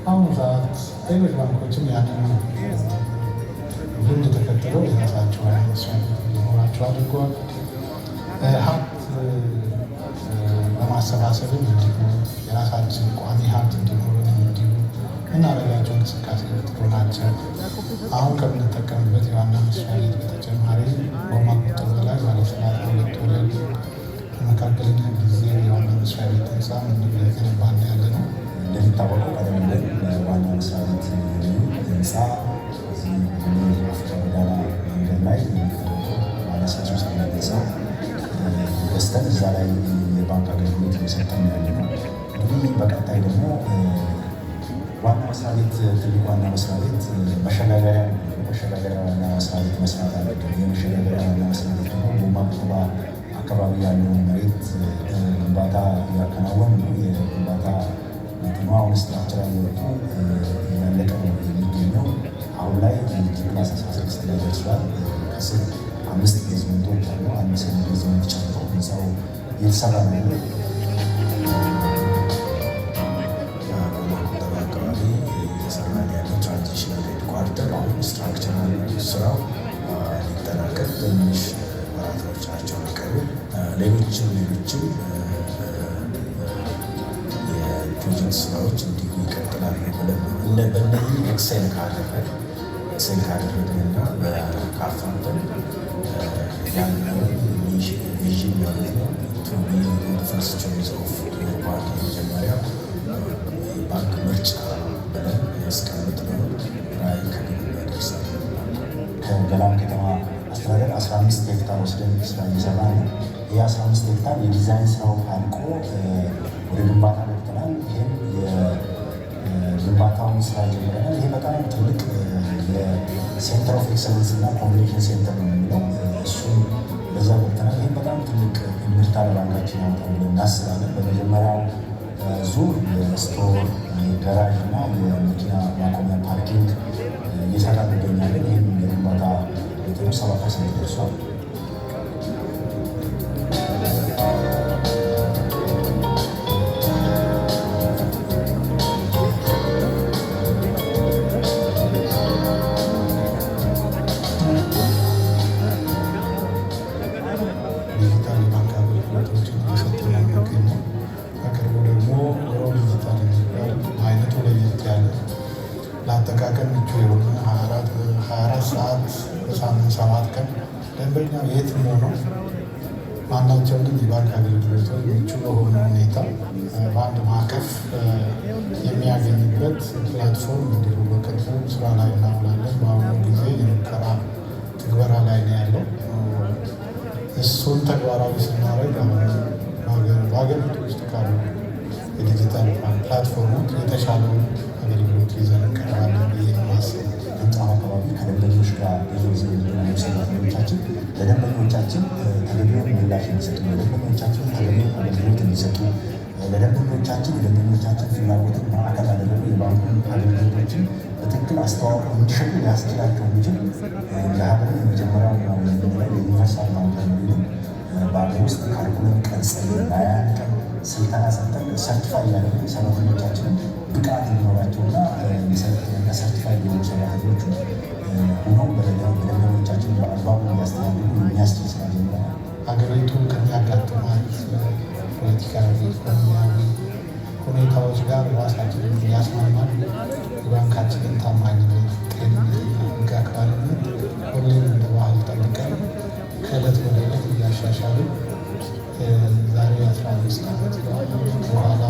አሁን ሰዓት ሌሎች ባንኮችም ያንን ልምድ ተከትለው የራሳቸው ሊኖራቸው አድርገዋል። ሀብት በማሰባሰብም እንዲሁ የራሳችን ቋሚ ሀብት እንዲኖረን እንዲሁ እናደርጋቸው እንቅስቃሴ ጥሩ ናቸው። አሁን ከምንጠቀምበት የዋና መስሪያ ቤት በተጨማሪ ጎማ ቁጠባ ላይ ባለሰላሳ ሁለት ወለል መካከለኛ ጊዜ የዋና መስሪያ ቤት ህንፃ ገነባን ያለ ነው። እንደሚታወቀው ቀደም ብለን ዋና መስሪያ ቤት ህንፃ እዚህ አፍሪካ ጎዳና መንገድ ላይ ባለሶስት ውስጥ የሚገዛው ገዝተን እዛ ላይ የባንክ አገልግሎት እየሰጠን ያለ ነው። እንግዲህ በቀጣይ ደግሞ ዋና መስሪያ ቤት ትልቅ ዋና መስሪያ ቤት መሸጋገሪያ ዋና መስሪያ ቤት መስራት አለብን። የመሸጋገሪያ ዋና መስሪያ ቤት ደግሞ ጎማ ቁጠባ አካባቢ ያለው መሬት ግንባታ እያከናወን ነው። የግንባታ እንትኑ አሁን ስትራክቸራል ወጡ እያለቀ ነው የሚገኘው። አሁን ላይ ጂፕላስ 16 ላይ ደርሷል። ከስር 5 ቤዝመንቶች አሉ። 5 ቤዝመንት ጨምሮ ህንፃው እየተሰራ ነው። ስትራክቸራል ስራው ሊጠናቀቅ ትንሽ ወራቶች ናቸው የሚቀሩ። ሌሎችም የፕሮጀክት ስራዎች እንዲሁ ይቀጥላሉ ብለን በእነዚህ ኤክሴል ካደረግንና በካፋንተን ያለውን ቪዥን ማለት ነው ቱ ቢ ፈርስት ቾይስ ኦፍ ባንክ የመጀመሪያ ባንክ ምርጫ ብለን ያስቀምጥነው ራዕይ ከግብ ያደርሳል። ከገላን ከተማ አስተዳደር 15 ሄክታር ወስደን ስራ እየሰራ ነው። ይህ 15 ሄክታር የዲዛይን ስራው አልቆ ወደ ግንባታ ገብተናል። ይህም የግንባታውን ስራ ጀምረናል። ይህ በጣም ትልቅ የሴንተር ኦፍ ኤክሰለንስ እና ኮሚኒኬሽን ሴንተር ነው የሚለው እሱም በዛ ገብተናል። ይህም በጣም ትልቅ ምርታ ለባንካችን ያመጣል ብለን እናስባለን። በመጀመሪያው ዙር የስቶር ገራዥ እና የመኪና ማቆሚያ ፓርኪንግ እየሰራ እንገኛለን። ይህም የግንባታ ቤተሩ 7% ደርሷል። ዲጂታል ባንክ አገልግሎቶችን እየሰጠ ነው የሚገኘው። በቅርቡ ደግሞ ሮብ ዲጂታል የሚባል አይነቱ ለየት ያለ ለአጠቃቀም ምቹ የሆነ 24 ሰዓት በሳምንት 7 ቀን ደንበኛው የትም ሆኖ ማናቸውንም የባንክ አገልግሎቶች ምቹ በሆነ ሁኔታ በአንድ ማዕቀፍ የሚያገኝበት ፕላትፎርም እንዲሁ በቅርቡ ስራ ላይ እናውላለን። በአሁኑ ጊዜ የሙከራ ትግበራ ላይ ነው ያለው። እሱን ተግባራዊ ስናደርግ በሀገሪቱ ውስጥ ካሉ የዲጂታል ፕላትፎርሞች የተሻለውን አገልግሎት ይዘን እንቀርባለን ብዬ ማስብ። ህንፃው አካባቢ ከደንበኞች ጋር ብዙ ጊዜ የሚገናኙ ሰራተኞቻችን ለደንበኞቻችን ተገቢውን ምላሽ እንዲሰጡ፣ ለደንበኞቻችን ተገቢውን አገልግሎት እንዲሰጡ፣ ለደንበኞቻችን የደንበኞቻችን ፍላጎትን ማዕከል ያደረጉ የባንኩን አገልግሎቶችን በትክክል አስተዋውቀው እንዲሸጡ ሊያስችላቸው የሚችል የሀገር የመጀመሪያው የዩኒቨርሳል ባንክ የሚሆን በሀገር ውስጥ ካሪኩለም ቀርጸን በ21 ቀን ስልጠና ሰጥተን ሰርቲፋይ ያደረጉ ሰራተኞቻችንን ብቃት እንዲኖራቸውና ሰርቲፋይ የሆኑ ሰራተኞቹ ሆነው በደንበኞቻችን በአግባቡ እንዲያስተናግዱ የሚያስችል ስራ ጀምረናል። ሀገሪቱ ከሚያጋጥማት ፖለቲካዊ፣ ኢኮኖሚያዊ ሁኔታዎች ጋር ራሳችንን እያስማማን የባንካችንን ታማኝነት፣ ጤንነትና ሕግ አክባሪነት ሁሌም እንደ ባህል ጠብቀን ከዕለት ወደ ዕለት እያሻሻልን ዛሬ 15 ዓመት በኋላ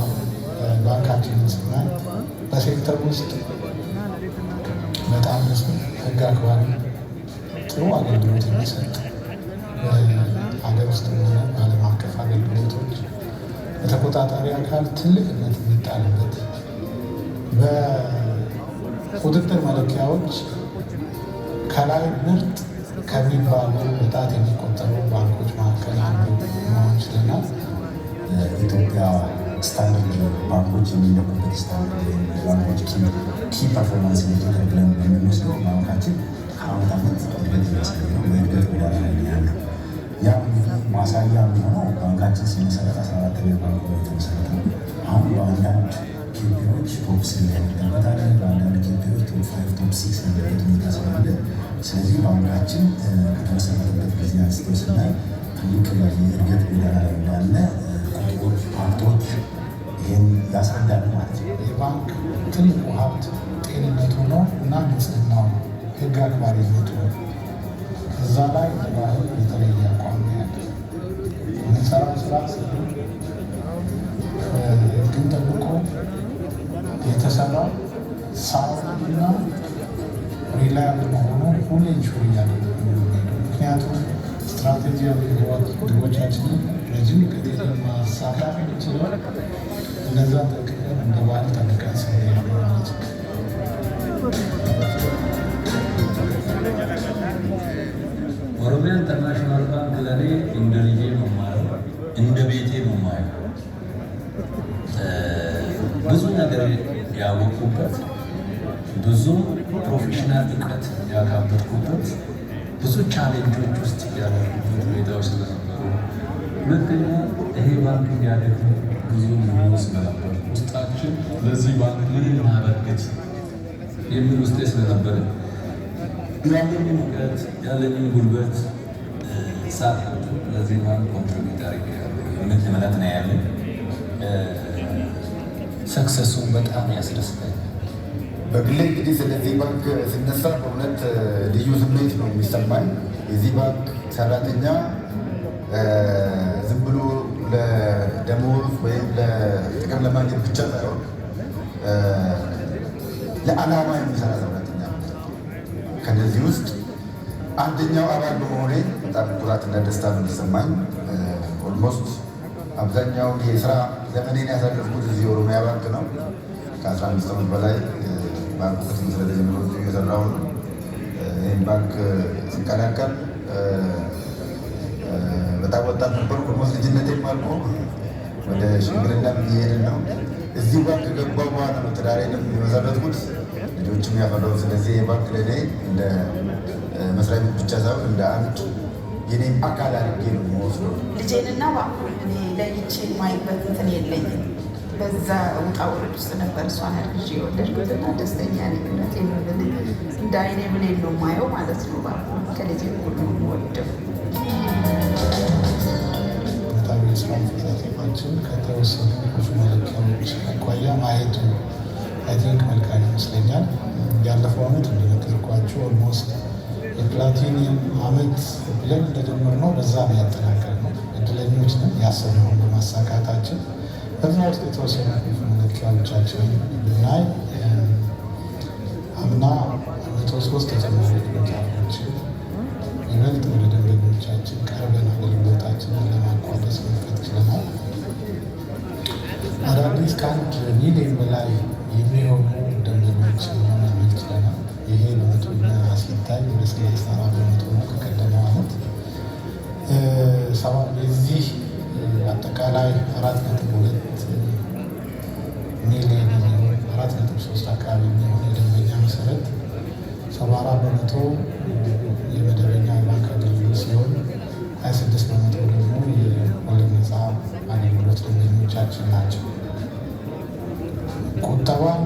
ባንካችንን ስናይ በሴክተር ውስጥ በጣም ብዙ ሕግ አክባሪ ጥሩ አገልግሎት የሚሰጥ ሀገር ውስጥ ሆነ በዓለም አቀፍ አገልግሎቶች በተቆጣጣሪ አካል ትልቅነት የሚጣልበት በቁጥጥር መለኪያዎች ከላይ ምርጥ ከሚባሉ በጣት የሚቆጠሩ ባንኮች መካከል አንዱ መሆን ችለናል። ኢትዮጵያ ስታንዳርድ ባንኮች የሚለቁበት ስታንዳርድ ባንኮች ኪ ፐርፎርማንስ ኢንዲኬተር ብለን በምንወስደው ባንካችን ከዓመት ዓመት እድገት እያሳየ ነው። በእድገት ጎዳና ላይ ያለው ያ እንግዲህ ማሳያ የሚሆነው ባንካችን ሲመሰረት 14 ብሔር ባንክ ነው የተመሰረተው። አሁን በአንዳንድ ኬፒዎች ቶፕ 3 ያደርግበታል። በአንዳንድ ኬፒዎች ቶፕ 5 ቶፕ 6 ያለበት ሁኔታ ስላለ ስለዚህ ባንካችን ከተመሰረተበት ጊዜ አንስቶ ስናይ ትልቅ የእድገት ጎዳና ላይ እንዳለ ቁጥሮች፣ ፋክቶች ይህን ያስረዳል ማለት ነው። የባንክ ትልቁ ሀብት ጤንነቱ ነው እና ንጽህናው ነው፣ ህግ አክባሪነቱ ነው። እዛ ላይ ባህል የተለየ አቋም ያለ የምንሰራው ስራ ግን ጠብቆ የተሰራው ሳውና ሪላያብል መሆኑ ሁሌ ኢንሹር እያደረገ ምክንያቱም ስትራቴጂያዊ ግቦቻችንን ረጅም ጊዜ ማሳካት ይችላል። እነዛ ጠቅቀን እንደ ባህል ጠብቀን ስንሄድ ማለት ነው። ኦሮሚያ ኢንተርናሽናል ባንክ ለእኔ እንደ ልጄ ነው የማየው፣ እንደ ቤቴ ነው የማየው። ብዙ ነገር ያወቁበት፣ ብዙ ፕሮፌሽናል እውቀት ያካበትኩበት፣ ብዙ ቻሌንጆች ውስጥ ያደረጉበት ሁኔታዎች ስለነበሩ፣ ሁለተኛ ይሄ ባንክ እንዲያደግ ብዙ ምኞት ስለነበር ውስጣችን ለዚህ ባንክ ምን እናበርክት የሚል ውስጤ ስለነበረ ያለኝን እውቀት ያለኝን ጉልበት ሳት ለዚህ ባንክ ኮንትሪቢዩት አድርጌያለሁ የሚል እምነት ነው ያለኝ። ሰክሰሱን በጣም ያስደስታል። በግሌ እንግዲህ ስለዚህ ባንክ ሲነሳ በእውነት ልዩ ስሜት ነው የሚሰማኝ። የዚህ ባንክ ሰራተኛ ዝም ብሎ ለደሞዝ ወይም ለጥቅም ለማግኘት ብቻ ሳይሆን ለዓላማ የሚሰራ ሰራተኛ ነው። ከነዚህ ውስጥ አንደኛው አባል በመሆኔ በጣም ኩራትና ደስታ ነው የሚሰማኝ። ኦልሞስት አብዛኛውን የስራ ዘመኔን ያሳለፍኩት እዚህ ኦሮሚያ ባንክ ነው። ከ15 ዓመት በላይ ባንኩ ከተመሰረተ ጀምሮ የሰራው ነው። ይህን ባንክ ሲቀላቀል በጣም ወጣት ነበርኩ። ኦልሞስት ልጅነቴም አልቆ ወደ ሽምግልና እየሄድን ነው። እዚህ ባንክ ገባሁ በኋላ ነው ትዳሬንም የመሰረትኩት ልጆችም ያፈራው። ስለዚህ የባንክ ለእኔ እንደ መስሪያ ቤት ብቻ ሳይሆን እንደ አንድ የኔም አካል አድርጌ ነው የምወስደው። ልጄንና ባንኩን እኔ ለይቼ የማይበት እንትን የለኝም። በዛ ውጣ ውረድ ውስጥ ነበር እሷን አድርጌ የወለድኩትና ደስተኛ ነኝ። እውነቴን ነው የምልህ፣ እንደ አይኔ ብሌን ነው የማየው ማለት ነው። ባንኩን ከልጄ ሁሉ የምወደው በጣም የስራ አፈጻጸማችን ከተወሰኑ ብዙ መለኪያዎች አኳያ ማየቱ አይ ቲንክ መልካም ይመስለኛል። ያለፈው ዓመት እንደነገርኳቸው ኦልሞስት የፕላቲኒየም ዓመት ብለን እንደጀመርነው በዛ ነው ያጠናቀቅነው። እድለኞች ነን ያሰብነውን በማሳካታችን። በዛ ውስጥ የተወሰኑ መለኪያዎቻችንን ብናይ አምና 103 ተጨማሪ ቅርንጫፎችን ይበልጥ ወደ ደንበኞቻችን ቀርበን አገልግሎታችንን ለማቋደስ መክፈት ችለናል። አዳዲስ ከ1 ሚሊዮን በላይ የሚሆኑ ደንበኞችን ማግኘት ችለናል። ይሄ በመቶኛ ሲታይ ወደ 34 በመቶ ነው ከቀደመው ዓመት። የዚህ አጠቃላይ 4.2 ሚሊዮን 4.3 አካባቢ የሚሆን የደንበኛ መሰረት 74 በመቶ የመደበኛ የባንክ አገልግሎት ሲሆን 26 በመቶ ደግሞ የወለድ ነፃ አገልግሎት ደንበኞቻችን ናቸው። ቁጠባን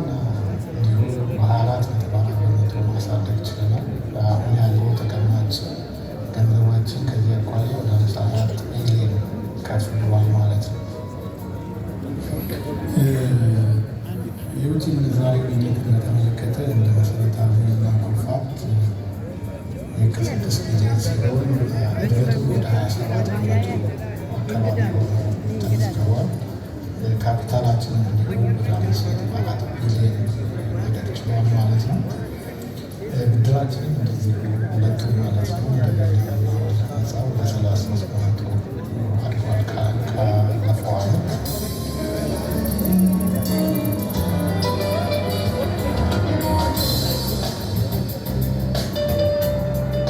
እንዲሁ በ24.4 በመቶ ማሳደግ ችለናል። አሁን ያለው ተቀማጭ ገንዘባችን ከዚህ አኳያ ወደ 54 ሚሊዮን ከፍ ብሏል ማለት ነው። የውጭ ምንዛሬ ግኝትን በተመለከተ እንደ መሰረታዊ እና ኮንፋክት ከ6 ቢሊዮን ሲሆን እድገቱ ወደ 27 በመቶ አካባቢ ተመዝግቧል። ካፒታላችን እንዲሁ ወደ 5.4 ቢሊዮን ማደግ ችሏል ማለት ነው። ብድራችንም እንደዚህ ሁለቱም ማለት ነው እንደገና ወደ ነፃ ወደ 33 በመቶ አድጓል።